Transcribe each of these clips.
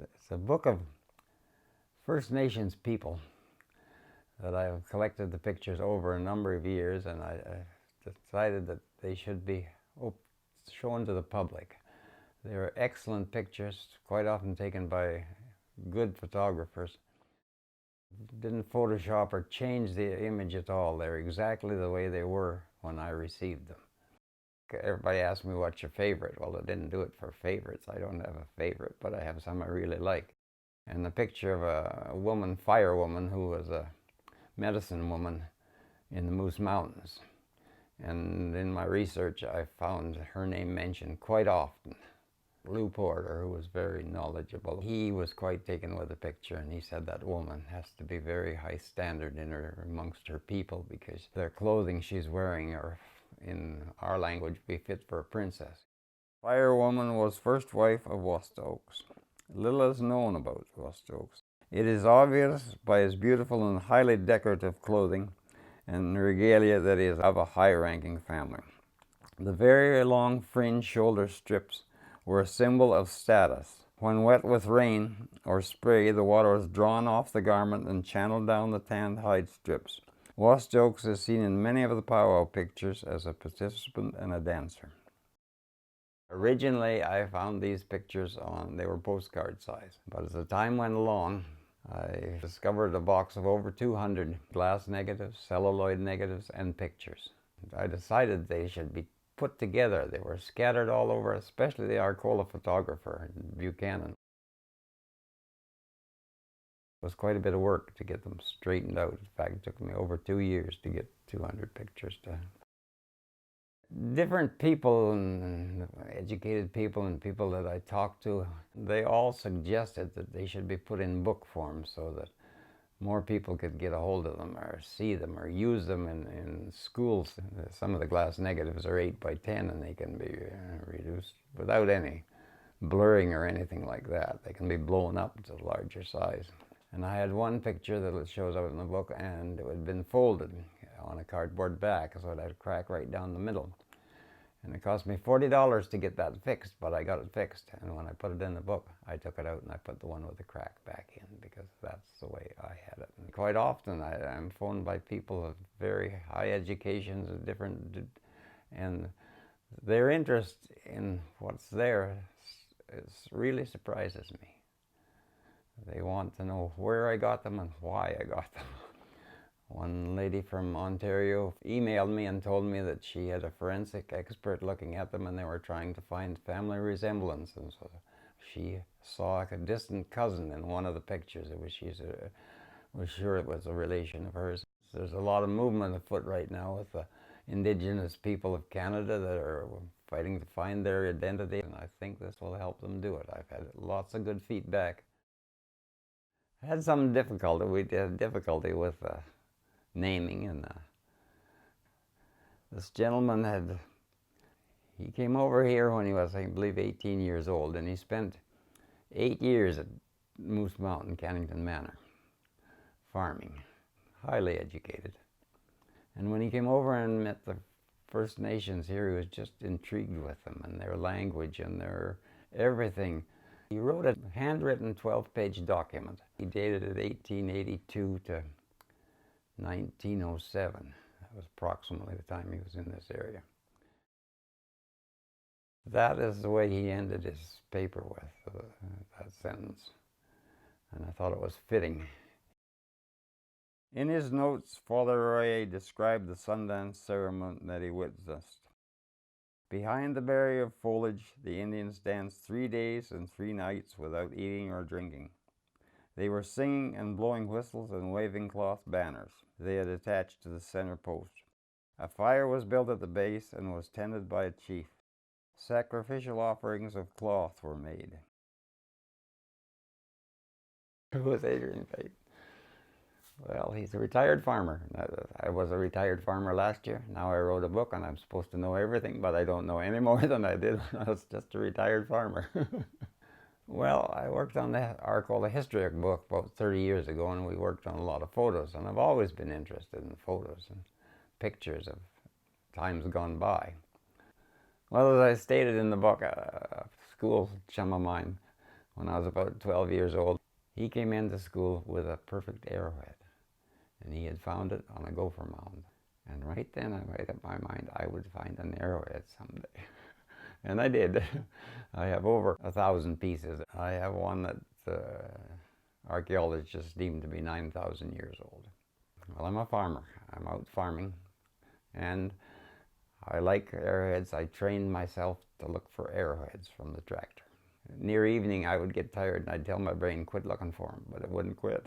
It's a book of First Nations people that I've collected the pictures over a number of years, and I decided that they should be shown to the public. They are excellent pictures, quite often taken by good photographers. Didn't Photoshop or change the image at all. They're exactly the way they were when I received them. Everybody asks me, what's your favorite? Well, I didn't do it for favorites. I don't have a favorite, but I have some I really like. And the picture of a woman, firewoman, who was a medicine woman in the Moose Mountains. And in my research, I found her name mentioned quite often. Lou Porter, who was very knowledgeable, he was quite taken with the picture, and he said that woman has to be very high standard amongst her people, because their clothing she's wearing are, in our language, be fit for a princess. Firewoman was first wife of Westokes. Little is known about Westokes. It is obvious by his beautiful and highly decorative clothing and regalia that he is of a high-ranking family. The very long fringe shoulder strips were a symbol of status. When wet with rain or spray, the water was drawn off the garment and channeled down the tanned hide strips. Westokes is seen in many of the powwow pictures as a participant and a dancer. Originally, I found these pictures they were postcard size, but as the time went along, I discovered a box of over 200 glass negatives, celluloid negatives, and pictures. I decided they should be put together. They were scattered all over, especially the Arcola photographer, Buchanan. It was quite a bit of work to get them straightened out. In fact, it took me over 2 years to get 200 pictures to. Different people, and educated people and people that I talked to, they all suggested that they should be put in book form so that more people could get a hold of them or see them or use them in schools. Some of the glass negatives are 8 by 10, and they can be reduced without any blurring or anything like that. They can be blown up to larger size. And I had one picture that shows out in the book, and it had been folded on a cardboard back, so it had a crack right down the middle. And it cost me $40 to get that fixed, but I got it fixed. And when I put it in the book, I took it out and I put the one with the crack back in, because that's the way I had it. And quite often I'm phoned by people of very high educations, and their interest in what's there really surprises me. They want to know where I got them and why I got them. One lady from Ontario emailed me and told me that she had a forensic expert looking at them, and they were trying to find family resemblance. And so she saw a distant cousin in one of the pictures. She was sure it was a relation of hers. There's a lot of movement afoot right now with the Indigenous people of Canada that are fighting to find their identity, and I think this will help them do it. I've had lots of good feedback. I had some difficulty. We had difficulty with naming, and this gentleman he came over here when he was, I believe, 18 years old, and he spent 8 years at Moose Mountain, Cannington Manor, farming, highly educated. And when he came over and met the First Nations here, he was just intrigued with them and their language and their everything. He wrote a handwritten 12-page document. He dated it 1882 to 1907. That was approximately the time he was in this area. That is the way he ended his paper with, that sentence. And I thought it was fitting. In his notes, Father Royer described the Sundance ceremony that he witnessed. Behind the barrier of foliage, the Indians danced 3 days and 3 nights without eating or drinking. They were singing and blowing whistles and waving cloth banners they had attached to the center post. A fire was built at the base and was tended by a chief. Sacrificial offerings of cloth were made. Who was Adrian Paton? Well, he's a retired farmer. I was a retired farmer last year. Now I wrote a book, and I'm supposed to know everything, but I don't know any more than I did when I was just a retired farmer. Well, I worked on the Arcola history book about 30 years ago, and we worked on a lot of photos, and I've always been interested in photos and pictures of times gone by. Well, as I stated in the book, a school chum of mine when I was about 12 years old. He came into school with a perfect arrowhead, and he had found it on a gopher mound. And right then I made up my mind I would find an arrowhead someday. And I did. I have over 1,000 pieces. I have one that archaeologists deem to be 9,000 years old. Well, I'm a farmer. I'm out farming, and I like arrowheads. I trained myself to look for arrowheads from the tractor. Near evening, I would get tired, and I'd tell my brain, quit looking for them, but it wouldn't quit.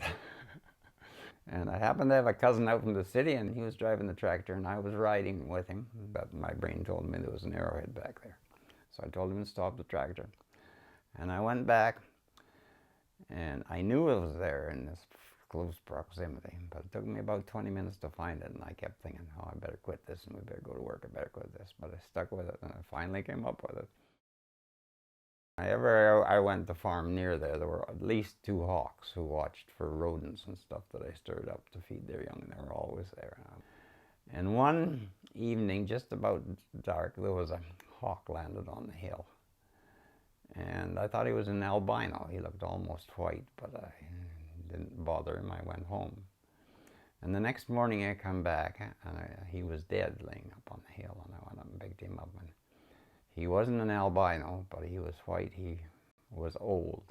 And I happened to have a cousin out from the city, and he was driving the tractor, and I was riding with him. But my brain told me there was an arrowhead back there. So I told him to stop the tractor. And I went back, and I knew it was there in this close proximity, but it took me about 20 minutes to find it, and I kept thinking, oh, I better quit this, and we better go to work, I better quit this. But I stuck with it, and I finally came up with it. Whenever I went to farm near there were at least 2 hawks who watched for rodents and stuff that I stirred up to feed their young. They were always there. And one evening, just about dark, there was a hawk landed on the hill. And I thought he was an albino. He looked almost white, but I didn't bother him. I went home. And the next morning I come back, and he was dead laying up on the hill, and I went up and picked him up. And he wasn't an albino, but he was white. He was old.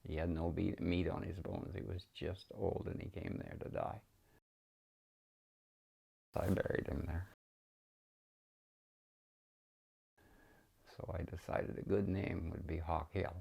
He had no meat on his bones. He was just old, and he came there to die. So I buried him there. So I decided a good name would be Hawk Hill.